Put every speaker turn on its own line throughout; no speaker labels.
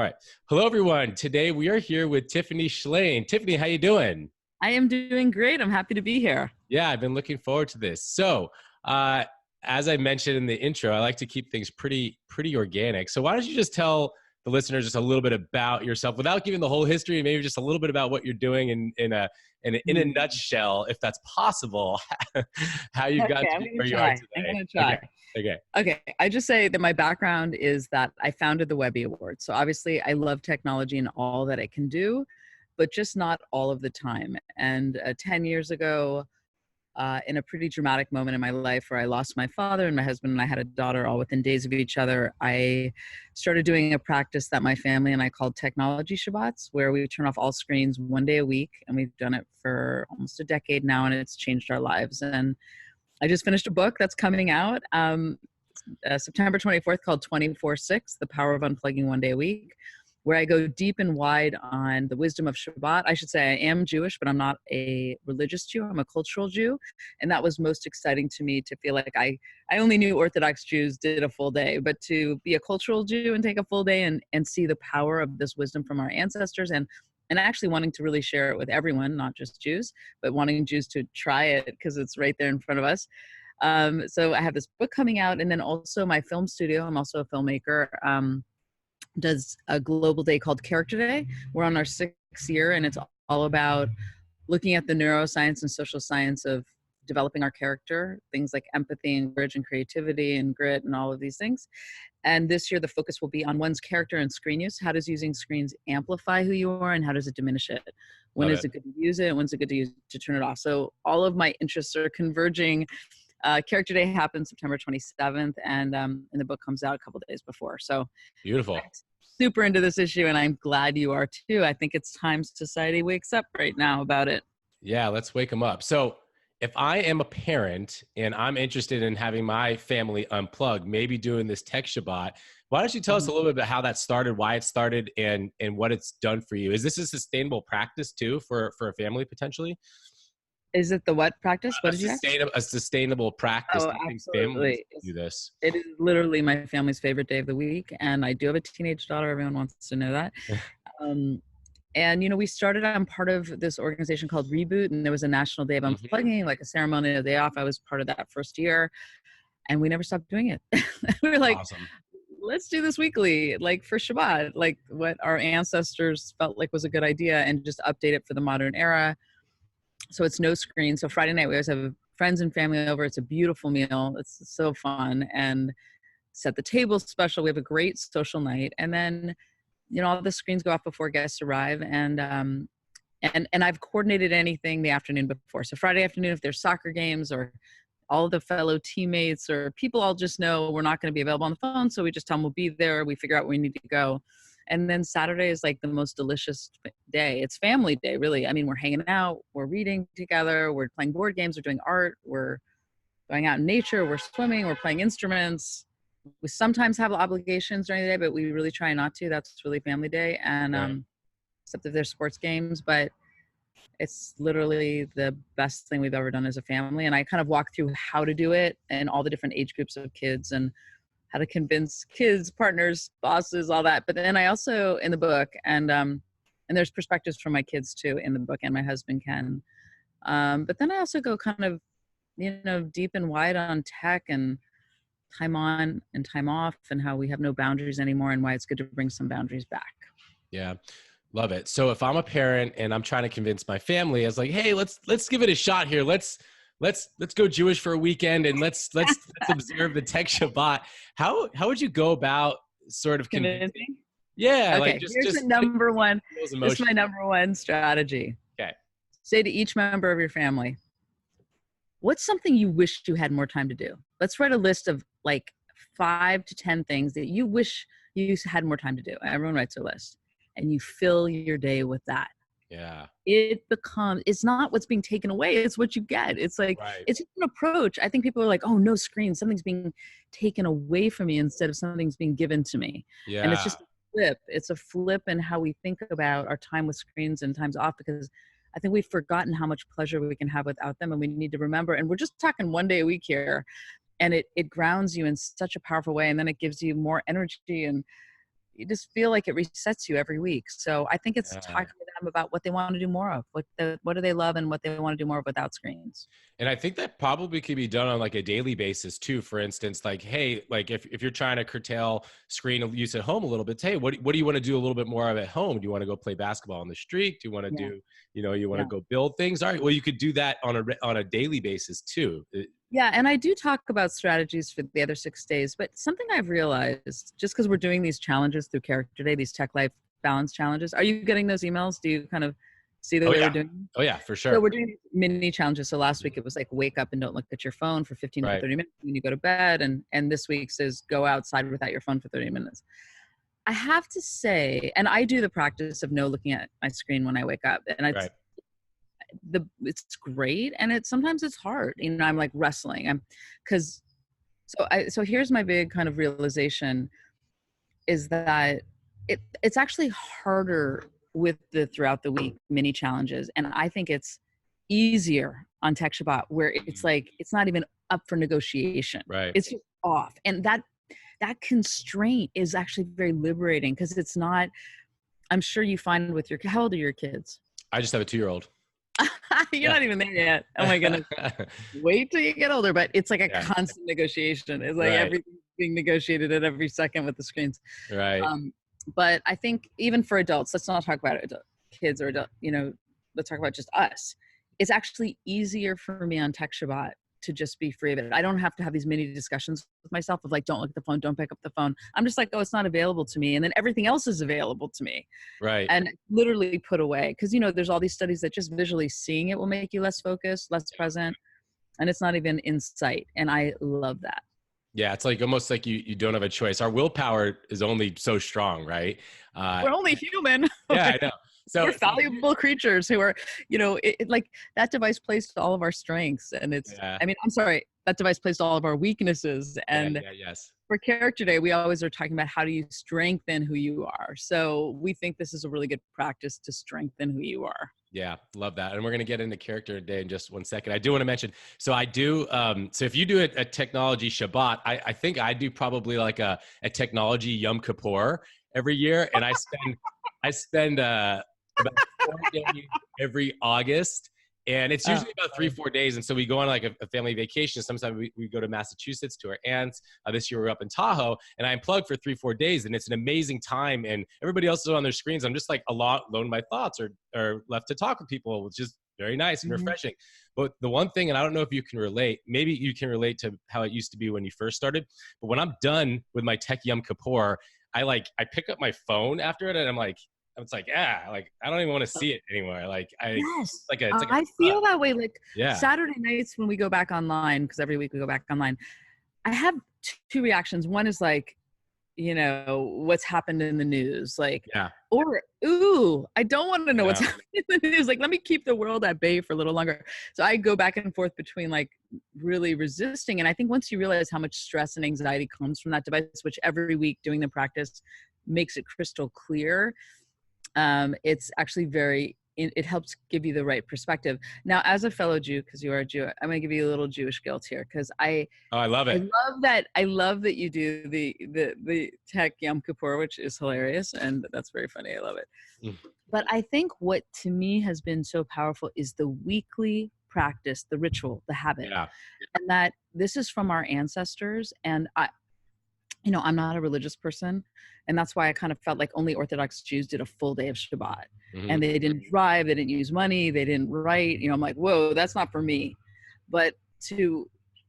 All right. Hello, everyone. Today we are here with Tiffany Slain. Tiffany, how you doing?
I am doing great. I'm happy to be here.
Yeah, I've been looking forward to this. So, uh, as I mentioned in the intro, I like to keep things pretty organic. So, why don't you just tell the listeners just a little bit about yourself without giving the whole history, maybe just a little bit about what you're doing in a nutshell, if that's possible, how you got
Okay,
to
I'm
be
going
where
to
you are
try. I'm
today.
going to
Okay.
try.
Okay.
Okay, I just say that my background is that I founded the Webby Awards. So obviously I love technology and all that it can do, but just not all of the time. And 10 years ago, in a pretty dramatic moment in my life where I lost my father and my husband and I had a daughter all within days of each other, I started doing a practice that my family and I called technology Shabbats, where we turn off all screens one day a week. And we've done it for almost a decade now, and it's changed our lives. And I just finished a book that's coming out September 24th called 24/6, The Power of Unplugging One Day a Week, where I go deep and wide on the wisdom of Shabbat. I should say I am Jewish, but I'm not a religious Jew. I'm a cultural Jew. And that was most exciting to me, to feel like I only knew Orthodox Jews did a full day, but to be a cultural Jew and take a full day and see the power of this wisdom from our ancestors, and actually wanting to really share it with everyone, not just Jews, but wanting Jews to try it because it's right there in front of us. So I have this book coming out, and then also my film studio. I'm also a filmmaker. Does a global day called Character Day. We're on our 6th year, and it's all about looking at the neuroscience and social science of developing our character, things like empathy and courage and creativity and grit and all of these things. And this year, the focus will be on one's character and screen use. How does using screens amplify who you are, and how does it diminish it? When
Love
is
it.
it good to use it? When's it good to use to turn it off? So all of my interests are converging. Character Day happens September 27th, and the book comes out a couple days before. So
Beautiful.
I'm super into this issue, and I'm glad you are too. I think it's time society wakes up right now about it.
Yeah, let's wake them up. So, if I am a parent and I'm interested in having my family unplug, maybe doing this tech Shabbat, why don't you tell us a little bit about how that started, why it started, and what it's done for you? Is this a sustainable practice too for a family potentially?
Is it the what practice? What did you ask?
A sustainable practice.
Oh,
Do you think families
absolutely.
do this?
It is literally my family's favorite day of the week, and I do have a teenage daughter. Everyone wants to know that. Um, and we started. I'm part of this organization called Reboot, and there was a national day of
Mhm.
unplugging, like a ceremonial day off. I was part of that first year, and we never stopped doing it. We were like,
Awesome.
let's do this weekly, like for Shabbat, like what our ancestors felt like was a good idea, and just update it for the modern era. So it's no screen. So Friday night we always have friends and family over. It's a beautiful meal. It's so fun, and set the table special. We have a great social night, and then all the screens go off before guests arrive, and I've coordinated anything the afternoon before. So Friday afternoon, if there's soccer games or all the fellow teammates or people, all just know we're not going to be available on the phone, so we just tell them we'll be there. We figure out where we need to go. And then Saturday is like the most delicious day. It's family day, really. I mean, we're hanging out, we're reading together, we're playing board games, we're doing art, we're going out in nature, we're swimming, we're playing instruments. We sometimes have obligations during the day, but we really try not to. That's really family day. And
Right.
except if there's sports games, but it's literally the best thing we've ever done as a family. And I kind of walk through how to do it and all the different age groups of kids and how to convince kids, partners, bosses, all that. But then I also, in the book, and there's perspectives from my kids too in the book, and my husband Ken. But then I also go kind of, deep and wide on tech and time on and time off, and how we have no boundaries anymore, and why it's good to bring some boundaries back.
Yeah. Love it. So if I'm a parent and I'm trying to convince my family, I was like, hey, let's give it a shot here. Let's go Jewish for a weekend and let's observe the tech Shabbat. How would you go about sort of convincing?
Convincing?
Yeah, like
Okay, here's the
just
number one.
those
This is
emotions.
my number one strategy.
Okay.
Say to each member of your family, what's something you wish you had more time to do? Let's write a list of like 5 to 10 things that you wish you had more time to do. Everyone writes a list, and you fill your day with that.
Yeah.
It's not what's being taken away, it's what you get. It's like,
Right.
it's an approach. I think people are like, oh, no screen, something's being taken away from me instead of something's being given to me. And it's
Yeah.
just a flip. It's a flip in how we think about our time with screens and times off, because I think we've forgotten how much pleasure we can have without them, and we need to remember. And we're just talking one day a week here, and it grounds you in such a powerful way, and then it gives you more energy, and you just feel like it resets you every week. So I think it's
Yeah.
talking to them about what they want to do more of, what do they love and what they want to do more of without screens.
And I think that probably could be done on like a daily basis too. For instance, like, hey, like if you're trying to curtail screen use at home a little bit, hey, what do you want to do a little bit more of at home? Do you want to go play basketball on the street? Do you want to
Yeah.
do, you want
Yeah.
to go build things? All right, well, you could do that on a daily basis too.
Yeah, and I do talk about strategies for the other 6 days, but something I've realized, just because we're doing these challenges through Character Day, these tech life balance challenges, are you getting those emails? Do you kind of see the
Oh
way we're
yeah,
doing them?
oh yeah, for
So
sure.
we're doing mini challenges. So last week it was like wake up and don't look at your phone for 15 to
Right.
30 minutes when you go to bed, and this week says go outside without your phone for 30 minutes. I have to say, and I do the practice of no looking at my screen when I wake up, and
Right.
it's great, and sometimes it's hard. I'm like wrestling. So here's my big kind of realization is that it's actually harder with the throughout the week mini challenges, and I think it's easier on Tech Shabbat where it's like it's not even up for negotiation.
Right.
It's just off, and that constraint is actually very liberating because it's not. I'm sure you find with how old are your kids?
I just have a 2-year-old.
You're not even there yet. Oh my goodness. Wait till you get older, but it's like a
Yeah.
constant negotiation. It's like
Right.
everything's being negotiated at every second with the screens.
Right.
But I think even for adults, let's not talk about kids or adult, let's talk about just us. It's actually easier for me on Tech Shabbat to just be free of it. I don't have to have these mini discussions with myself of like, don't look at the phone, don't pick up the phone. I'm just like, oh, it's not available to me. And then everything else is available to me.
Right.
And literally put away. Because, there's all these studies that just visually seeing it will make you less focused, less present. And it's not even in sight. And I love that.
Yeah, it's like almost like you don't have a choice. Our willpower is only so strong, right?
We're only human.
Yeah, I know. So
we're valuable creatures who are, like that device plays to all of our strengths. And I'm sorry, that device plays to all of our weaknesses. And
yes.
For Character Day, we always are talking about how do you strengthen who you are. So we think this is a really good practice to strengthen who you are.
Yeah, love that. And we're going to get into Character Day in just 1 second. I do want to mention, so I do, so if you do a technology Shabbat, I think I do probably like a technology Yom Kippur every year. And I spend about 4 days every August. And it's usually about 3-4 days. And so we go on like a family vacation. Sometimes we go to Massachusetts to our aunts. This year we're up in Tahoe, and I unplugged for 3-4 days, and it's an amazing time. And everybody else is on their screens. I'm just like alone in my thoughts or left to talk with people, which is very nice and refreshing. But the one thing, and I don't know if you can relate, maybe you can relate to how it used to be when you first started, but when I'm done with my tech Yom Kippur, I pick up my phone after it, and I'm like, I don't even want to see it anymore.
Yes,
I
feel that way. Like Saturday nights when we go back online, because every week we go back online, I have two reactions. One is like, what's happened in the news, or ooh, I don't want to know what's happening in the news. Like, let me keep the world at bay for a little longer. So I go back and forth between like really resisting. And I think once you realize how much stress and anxiety comes from that device, which every week doing the practice makes it crystal clear. It's actually it helps give you the right perspective. Now, as a fellow Jew, because you are a Jew, I'm going to give you a little Jewish guilt here, because I
love it.
I love that you do the tech Yom Kippur, which is hilarious, and that's very funny. I love it. But I think what to me has been so powerful is the weekly practice, the ritual, the habit, and that this is from our ancestors. And I'm not a religious person, and that's why I kind of felt like only Orthodox Jews did a full day of Shabbat, and they didn't drive, they didn't use money, they didn't write. I'm like, whoa, that's not for me. But to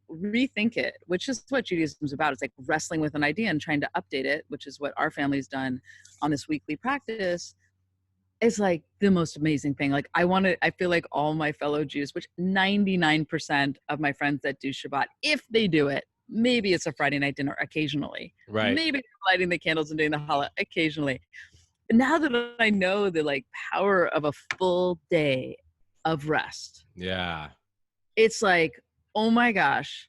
rethink it, which is what Judaism is about, it's like wrestling with an idea and trying to update it, which is what our family's done on this weekly practice. It's like the most amazing thing. Like I feel like all my fellow Jews, which 99% of my friends that do Shabbat, if they do it, maybe it's a Friday night dinner occasionally.
Right.
Maybe they're lighting the candles and doing the challah occasionally. But now that I know the like power of a full day of rest.
Yeah.
It's like, oh my gosh,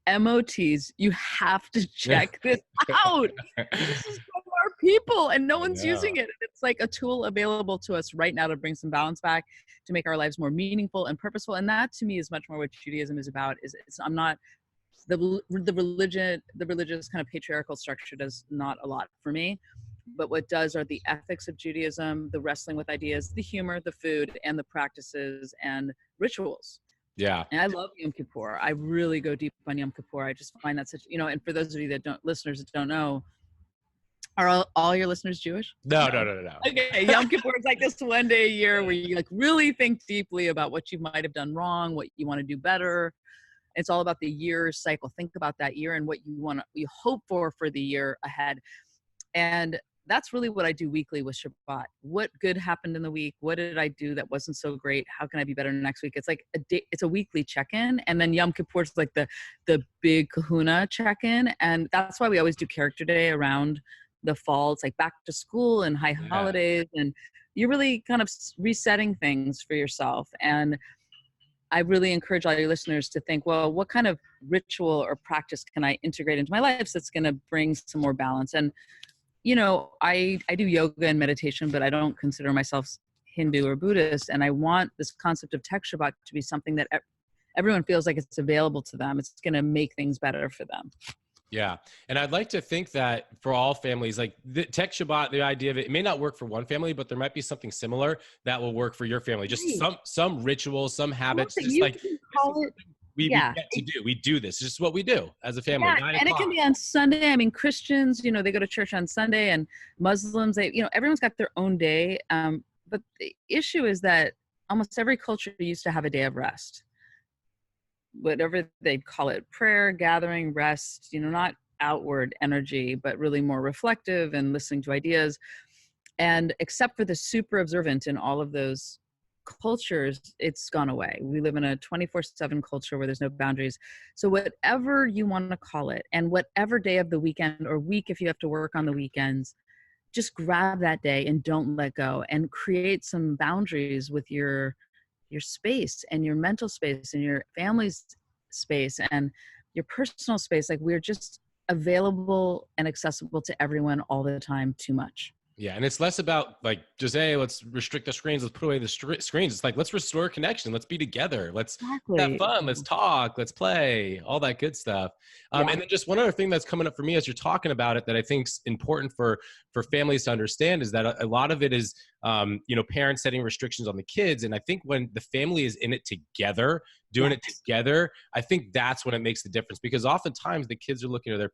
MOTs, you have to check this out. This is from our people, and no one's using it. It's like a tool available to us right now to bring some balance back, to make our lives more meaningful and purposeful. And that to me is much more what Judaism is about. I'm not the religious kind of patriarchal structure does not a lot for me. but what does are the ethics of Judaism, the wrestling with ideas, the humor, the food, and the practices and rituals.
Yeah.
And I love Yom Kippur. I really go deep on Yom Kippur. I just find that such, and for those of you that listeners that don't know, are all your listeners Jewish?
No.
Okay, Yom Kippur is like this one day a year where you like really think deeply about what you might have done wrong, what you want to do better. It's all about the year cycle. Think about that year and what you hope for the year ahead. And that's really what I do weekly with Shabbat. What good happened in the week? What did I do that wasn't so great? How can I be better next week? It's like it's a weekly check-in. And then Yom Kippur is like the big kahuna check-in. And that's why we always do character day around the fall. It's like back to school and high holidays. And you're really kind of resetting things for yourself. And I really encourage all your listeners to think, well, what kind of ritual or practice can I integrate into my life that's going to bring some more balance? And I do yoga and meditation, but I don't consider myself Hindu or Buddhist. And I want this concept of Tech Shabbat to be something that everyone feels like it's available to them. It's going to make things better for them.
Yeah. And I'd like to think that for all families, like the Tech Shabbat, the idea of it may not work for one family, but there might be something similar that will work for your family. Just some rituals, some habits, just like we get to do. We do this. It's just what we do as a family.
Yeah, and it can be on Sunday. I mean, Christians, they go to church on Sunday, and Muslims, everyone's got their own day. But the issue is that almost every culture used to have a day of rest. Whatever they call it, prayer, gathering, rest, not outward energy, but really more reflective and listening to ideas. And except for the super observant in all of those cultures, it's gone away. We live in a 24/7 culture where there's no boundaries. So whatever you want to call it, and whatever day of the weekend or week, if you have to work on the weekends, just grab that day and don't let go, and create some boundaries with your space and your mental space and your family's space and your personal space. Like, we're just available and accessible to everyone all the time too much.
Yeah. And it's less about like, just, hey, let's restrict the screens. Let's put away the screens. It's like, let's restore connection. Let's be together. Let's have fun. Let's talk. Let's play, all that good stuff. And then just one other thing that's coming up for me as you're talking about it that I think is important for families to understand is that a lot of it is, parents setting restrictions on the kids. And I think when the family is in it together, doing it together, I think that's when it makes the difference, because oftentimes the kids are looking at their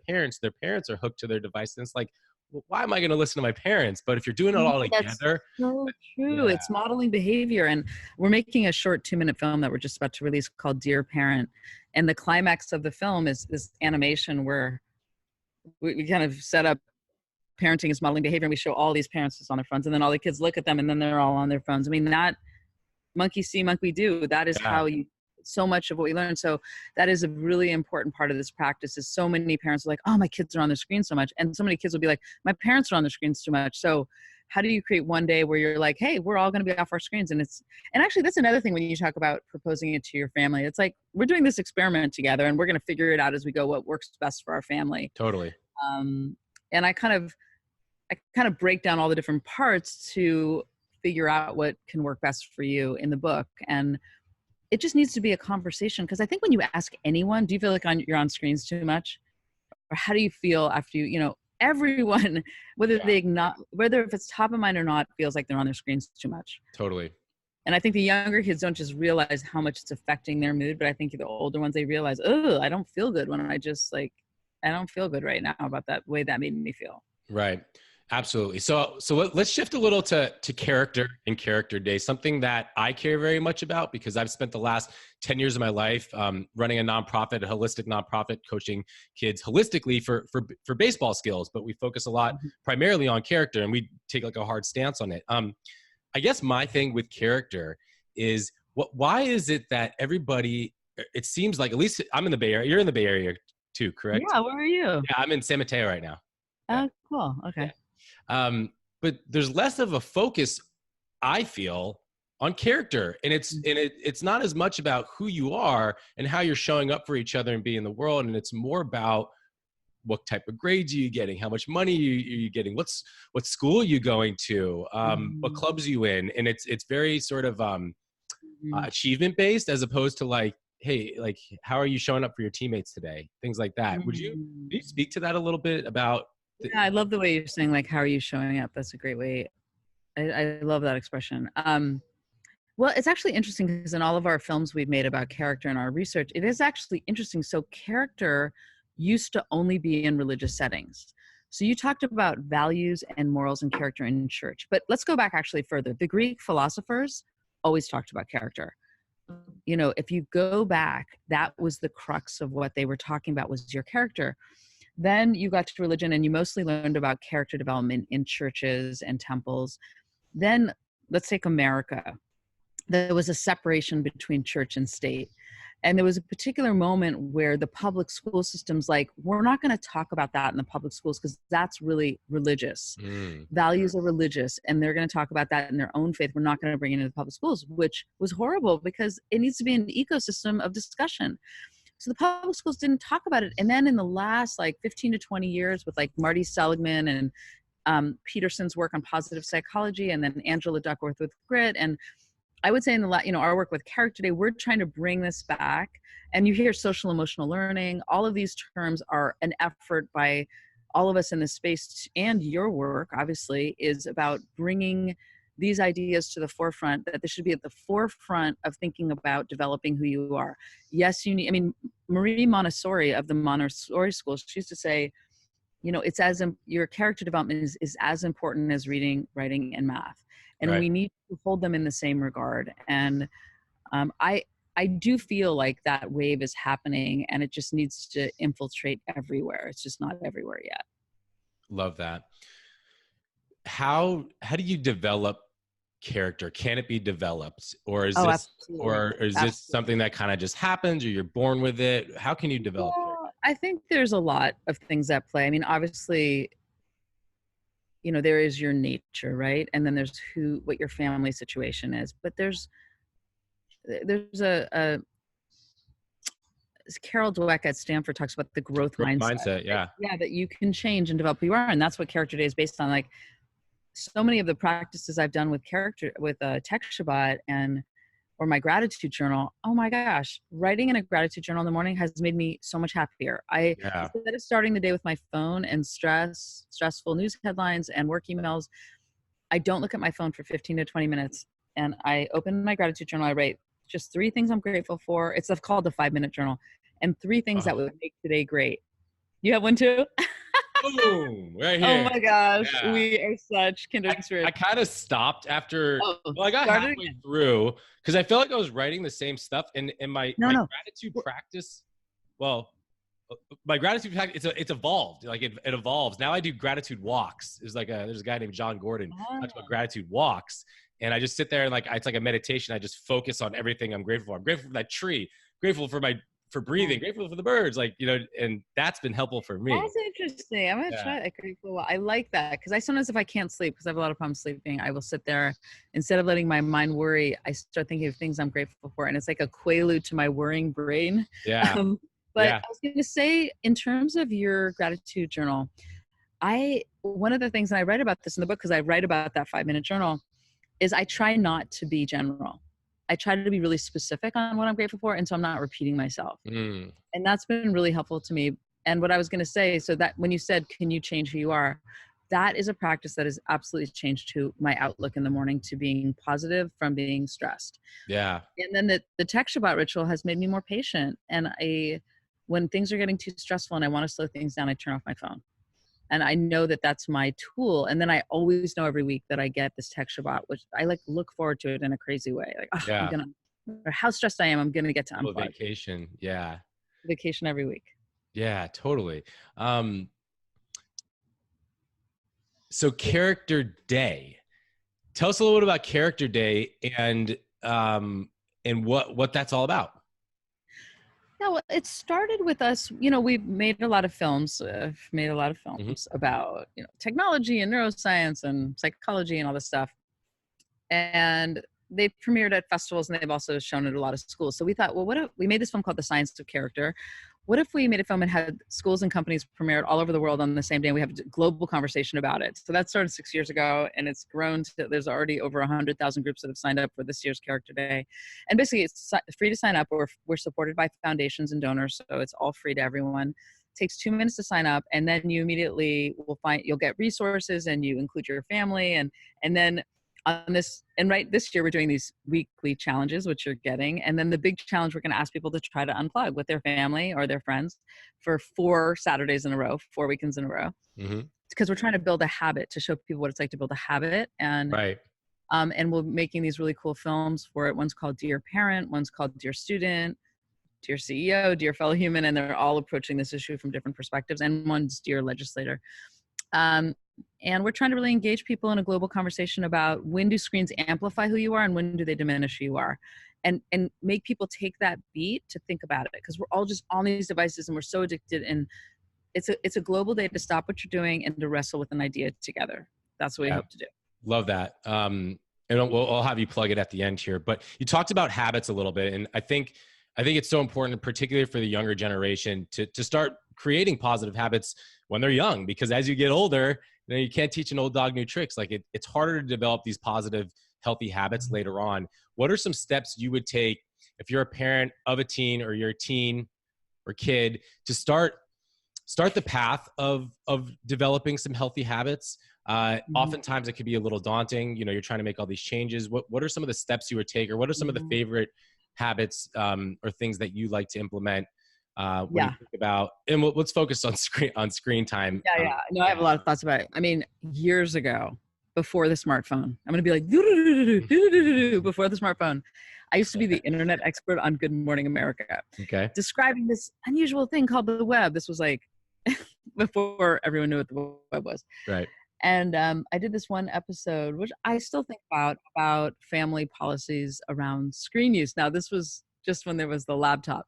parents are hooked to their device. And it's like, well, why am I going to listen to my parents? But if you're doing it all together.
So true. It's modeling behavior. And we're making a short 2-minute film that we're just about to release called Dear Parent. And the climax of the film is this animation where we kind of set up parenting as modeling behavior. And we show all these parents just on their phones, and then all the kids look at them, and then they're all on their phones. I mean, that monkey see, monkey do. That is how so much of what we learn. So that is a really important part of this practice. Is so many parents are like, oh, my kids are on their screen so much. And so many kids will be like, my parents are on their screens too much. So how do you create one day where you're like, hey, we're all going to be off our screens? And actually that's another thing when you talk about proposing it to your family. It's like, we're doing this experiment together, and we're going to figure it out as we go, what works best for our family.
Totally.
And I kind of break down all the different parts to figure out what can work best for you in the book. And it just needs to be a conversation, because I think when you ask anyone, do you feel like you're on screens too much? Or how do you feel after everyone, whether if it's top of mind or not, feels like they're on their screens too much.
Totally.
And I think the younger kids don't just realize how much it's affecting their mood, but I think the older ones, they realize, oh, I don't feel good when I don't feel good right now about that way that made me feel.
Right. Absolutely. So let's shift a little to character and character day, something that I care very much about, because I've spent the last 10 years of my life running a nonprofit, a holistic nonprofit, coaching kids holistically for baseball skills, but we focus a lot primarily on character, and we take like a hard stance on it. I guess my thing with character is why is it that everybody, it seems like, at least I'm in the Bay Area, you're in the Bay Area too, correct?
Yeah. Where are you?
Yeah, I'm in San Mateo right now.
Oh, cool. Okay.
Yeah. But there's less of a focus, I feel, on character, and it's not as much about who you are and how you're showing up for each other and being in the world, and it's more about what type of grades are you getting, how much money are you getting, what school are you going to, what clubs are you in, and it's very sort of achievement based, as opposed to like, hey, like, how are you showing up for your teammates today, things like that. Would you speak to that a little bit about
Yeah, I love the way you're saying, like, how are you showing up? That's a great way. I love that expression. Well, it's actually interesting because in all of our films we've made about character and our research, it is actually interesting. So character used to only be in religious settings. So you talked about values and morals and character in church, but let's go back actually further. The Greek philosophers always talked about character. You know, if you go back, that was the crux of what they were talking about, was your character. Then you got to religion and you mostly learned about character development in churches and temples. Then let's take America. There was a separation between church and state. And there was a particular moment where the public school system's like, we're not going to talk about that in the public schools because that's really religious. Values are religious, and they're going to talk about that in their own faith. We're not going to bring it into the public schools, which was horrible because it needs to be an ecosystem of discussion. So the public schools didn't talk about it. And then in the last like 15 to 20 years with like Marty Seligman and Peterson's work on positive psychology, and then Angela Duckworth with grit, and I would say in our work with Character Day, we're trying to bring this back. And you hear social emotional learning. All of these terms are an effort by all of us in this space, and your work obviously is about bringing these ideas to the forefront, that this should be at the forefront of thinking about developing who you are. Yes, Marie Montessori of the Montessori school, she used to say, your character development is as important as reading, writing, and math. And
Right.
we need to hold them in the same regard. And I do feel like that wave is happening, and it just needs to infiltrate everywhere. It's just not everywhere yet.
Love that. How do you develop character? Can it be developed, or is this something that kind of just happens, or you're born with it? How can you develop character?
I think there's a lot of things at play. I mean, obviously, there is your nature, right? And then there's what your family situation is. But there's a Carol Dweck at Stanford talks about the growth mindset.
Yeah.
Yeah, that you can change and develop who you are. And that's what Character Day is based on. Like, so many of the practices I've done with Tech Shabbat or my gratitude journal, oh my gosh, writing in a gratitude journal in the morning has made me so much happier. Instead of starting the day with my phone and stressful news headlines and work emails, I don't look at my phone for 15 to 20 minutes. And I open my gratitude journal. I write just 3 things I'm grateful for. It's called the 5-minute journal. And 3 things that would make today great. You have one too?
Boom, right here.
Oh my gosh, yeah. We are such kindred spirits.
I kind of stopped after, I got halfway through because I felt like I was writing the same stuff. And my gratitude practice, my gratitude practice, it's evolved. Like it evolves. Now I do gratitude walks. There's a guy named John Gordon talks about gratitude walks. And I just sit there and it's like a meditation. I just focus on everything I'm grateful for. I'm grateful for that tree, grateful for breathing, grateful for the birds, and that's been helpful for me.
That's interesting. I'm gonna try that. Grateful. I like that because I sometimes, if I can't sleep, because I have a lot of problems sleeping, I will sit there, instead of letting my mind worry, I start thinking of things I'm grateful for, and it's like a quaalude to my worrying brain.
Yeah.
I was gonna say, in terms of your gratitude journal, one of the things, and I write about this in the book because I write about that 5-minute journal, is I try not to be general. I try to be really specific on what I'm grateful for. And so I'm not repeating myself. And that's been really helpful to me. And what I was going to say, so that when you said, can you change who you are? That is a practice that has absolutely changed to my outlook in the morning, to being positive from being stressed.
Yeah.
And then the Tech Shabbat ritual has made me more patient. And when things are getting too stressful and I want to slow things down, I turn off my phone. And I know that that's my tool. And then I always know every week that I get this Tech Shabbat, which I look forward to it in a crazy way. I'm or how stressed I am, I'm going to get to unplug.
Vacation. Yeah.
Vacation every week.
Yeah, totally. So Character Day, tell us a little bit about Character Day and what that's all about.
Yeah, well, it started with us, we've made a lot of films, about, technology and neuroscience and psychology and all this stuff. And they've premiered at festivals, and they've also shown at a lot of schools. So we thought, well, what if we made this film called The Science of Character? What if we made a film and had schools and companies premiere it all over the world on the same day, and we have a global conversation about it? So that started 6 years ago, and it's grown to, there's already over 100,000 groups that have signed up for this year's Character Day. And basically it's free to sign up. We're supported by foundations and donors, so it's all free to everyone. takes 2 minutes to sign up, and then you immediately you'll get resources, and you include your family, and then on this, and right this year we're doing these weekly challenges, which you're getting, and then the big challenge, we're going to ask people to try to unplug with their family or their friends for 4 Saturdays in a row, 4 weekends in a row, because we're trying to build a habit, to show people what it's like to build a habit.
Right.
And we're making these really cool films for it. One's called Dear Parent, one's called Dear Student, Dear CEO, Dear Fellow Human, and they're all approaching this issue from different perspectives, and one's Dear Legislator. And we're trying to really engage people in a global conversation about, when do screens amplify who you are and when do they diminish who you are, and make people take that beat to think about it, because we're all just on these devices and we're so addicted. And it's a global day to stop what you're doing and to wrestle with an idea together. That's what we hope to do.
Love that. And I'll have you plug it at the end here, but you talked about habits a little bit. And I think it's so important, particularly for the younger generation, to start creating positive habits when they're young, because as you get older, you can't teach an old dog new tricks. Like it's harder to develop these positive, healthy habits later on. What are some steps you would take if you're a parent of a teen, or you're a teen or kid, to start the path of developing some healthy habits? Oftentimes it could be a little daunting. You're trying to make all these changes. What are some of the steps you would take, or what are some of the favorite habits or things that you like to implement when you think about, and let's focus on screen time.
No, I have a lot of thoughts about it. I mean, years ago, before the smartphone, I'm going to be like, before the smartphone, I used to be the internet expert on Good Morning America, describing this unusual thing called the web. This was like before everyone knew what the web was.
Right.
And I did this one episode, which I still think about family policies around screen use. Now, this was just when there was the laptop.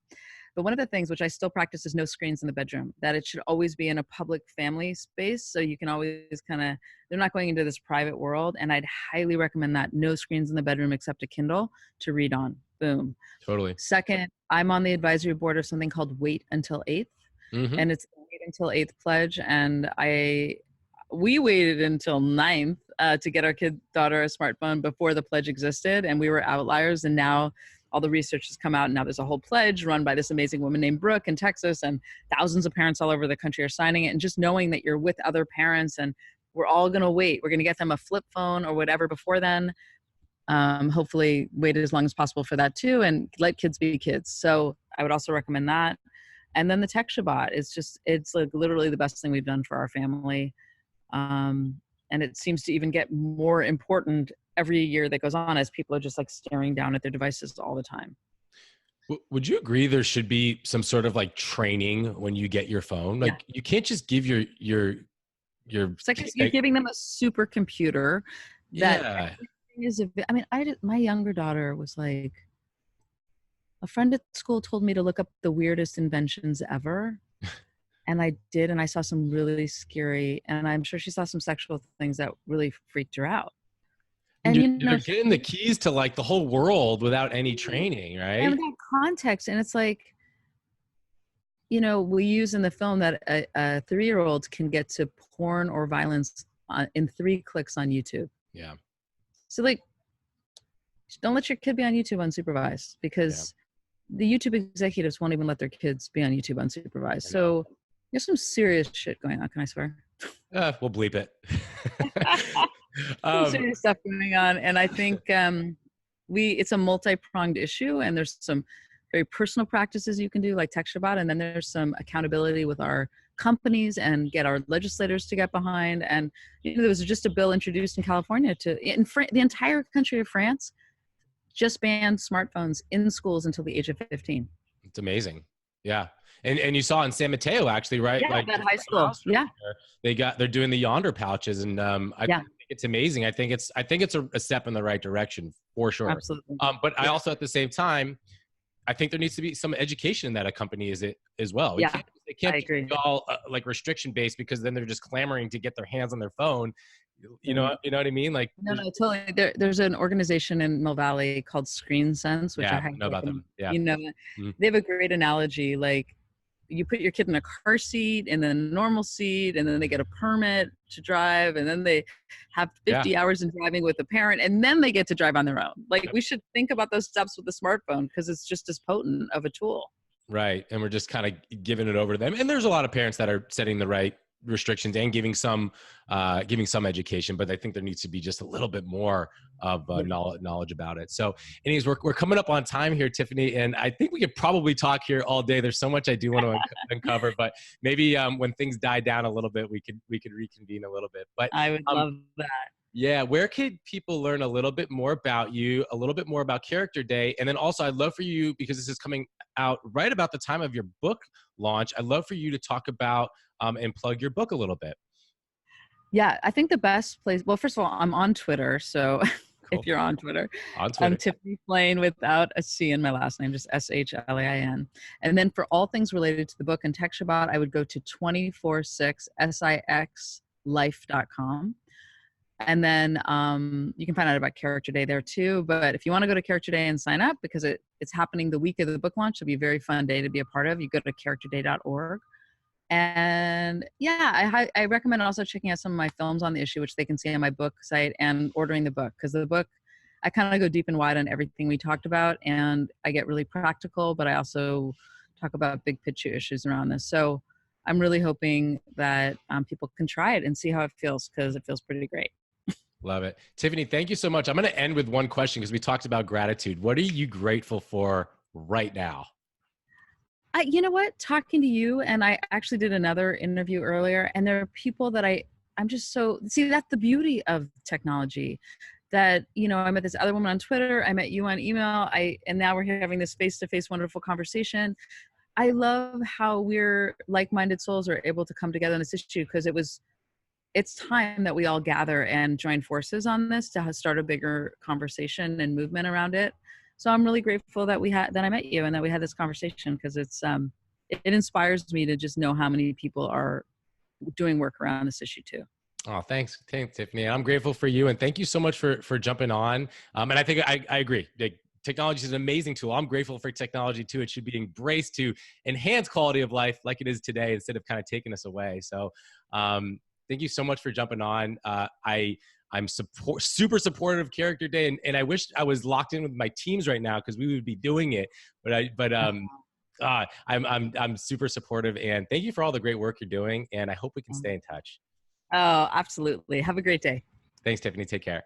But one of the things which I still practice is no screens in the bedroom, that it should always be in a public family space. So you can always they're not going into this private world. And I'd highly recommend that. No screens in the bedroom except a Kindle to read on. Boom.
Totally.
Second, I'm on the advisory board of something called Wait Until 8th. And it's Wait Until 8th pledge. And we waited until 9th to get our daughter a smartphone before the pledge existed. And we were outliers. And now all the research has come out, and now there's a whole pledge run by this amazing woman named Brooke in Texas, and thousands of parents all over the country are signing it. And just knowing that you're with other parents, and we're all going to wait. We're going to get them a flip phone or whatever before then. Hopefully wait as long as possible for that too, and let kids be kids. So I would also recommend that. And then the tech Shabbat, it's like literally the best thing we've done for our family. And it seems to even get more important every year that goes on, as people are just like staring down at their devices all the time.
Would you agree there should be some sort of like training when you get your phone? Like you can't just give your
it's like you're giving them a supercomputer that is my younger daughter was like, a friend at school told me to look up the weirdest inventions ever. And I did, and I saw some really scary, and I'm sure she saw some sexual things that really freaked her out. And
you're getting the keys to like the whole world without any training, right?
And without context. And it's like, we use in the film that a 3-year-old can get to porn or violence in 3 clicks on YouTube.
Yeah.
So like, don't let your kid be on YouTube unsupervised, because the YouTube executives won't even let their kids be on YouTube unsupervised. So there's some serious shit going on. Can I swear?
We'll bleep it.
Some serious stuff going on. And I think it's a multi-pronged issue, and there's some very personal practices you can do, like tech Shabbat, and then there's some accountability with our companies and get our legislators to get behind. And there was just a bill introduced in California the entire country of France just banned smartphones in schools until the age of 15.
It's amazing. Yeah. And you saw in San Mateo, actually, right?
Yeah, like that high school. Yeah.
They're doing the Yonder pouches, and I think it's amazing. I think it's a step in the right direction for sure.
Absolutely.
But I also, at the same time, I think there needs to be some education that accompanies it as well. It can't be all like restriction based, because then they're just clamoring to get their hands on their phone. You know what I mean? Like,
no, totally. There's an organization in Mill Valley called Screen Sense, which I
know about them. Yeah.
They have a great analogy. Like, you put your kid in a car seat and then a normal seat, and then they get a permit to drive, and then they have 50 hours in driving with a parent, and then they get to drive on their own. Like, we should think about those steps with the smartphone, because it's just as potent of a tool.
Right. And we're just kind of giving it over to them. And there's a lot of parents that are setting the right restrictions and giving some education, but I think there needs to be just a little bit more of knowledge about it. So anyways, we're coming up on time here, Tiffany, and I think we could probably talk here all day. There's so much I do want to uncover, but maybe when things die down a little bit, we could reconvene a little bit. But
I would love that.
yeah, where could people learn a little bit more about you, a little bit more about Character Day? And then also, I'd love for you, because this is coming out right about the time of your book launch, I'd love for you to talk about and plug your book a little bit.
Yeah, I think the best place, well, first of all, I'm on Twitter. So
Cool.
if you're on Twitter,
On Twitter.
I'm Tiffany Slain without a C in my last name, just Shlain. And then for all things related to the book and Tech Shabbat, I would go to 246sixlife.com. And then you can find out about Character Day there too. But if you want to go to Character Day and sign up, because it's happening the week of the book launch, it'll be a very fun day to be a part of. You go to characterday.org. And yeah, I recommend also checking out some of my films on the issue, which they can see on my book site, and ordering the book. Because the book, I kind of go deep and wide on everything we talked about, and I get really practical, but I also talk about big picture issues around this. So I'm really hoping that people can try it and see how it feels, because it feels pretty great.
Love it. Tiffany, thank you so much. I'm going to end with one question because we talked about gratitude. What are you grateful for right now?
You know what? Talking to you, and I actually did another interview earlier, and there are people that I'm just so, see, that's the beauty of technology. That, you know, I met this other woman on Twitter, I met you on email, and now we're having this face-to-face wonderful conversation. I love how we're like-minded souls are able to come together on this issue, because it's time that we all gather and join forces on this to start a bigger conversation and movement around it. So I'm really grateful that that I met you and that we had this conversation, because it inspires me to just know how many people are doing work around this issue too.
Oh, thanks, Tiffany. I'm grateful for you, and thank you so much for jumping on. And I think I agree. Technology is an amazing tool. I'm grateful for technology too. It should be embraced to enhance quality of life like it is today, instead of kind of taking us away. So thank you so much for jumping on. I'm super supportive of Character Day, and I wish I was locked in with my teams right now, because we would be doing it. I'm super supportive, and thank you for all the great work you're doing. And I hope we can stay in touch.
Oh, absolutely. Have a great day.
Thanks, Tiffany. Take care.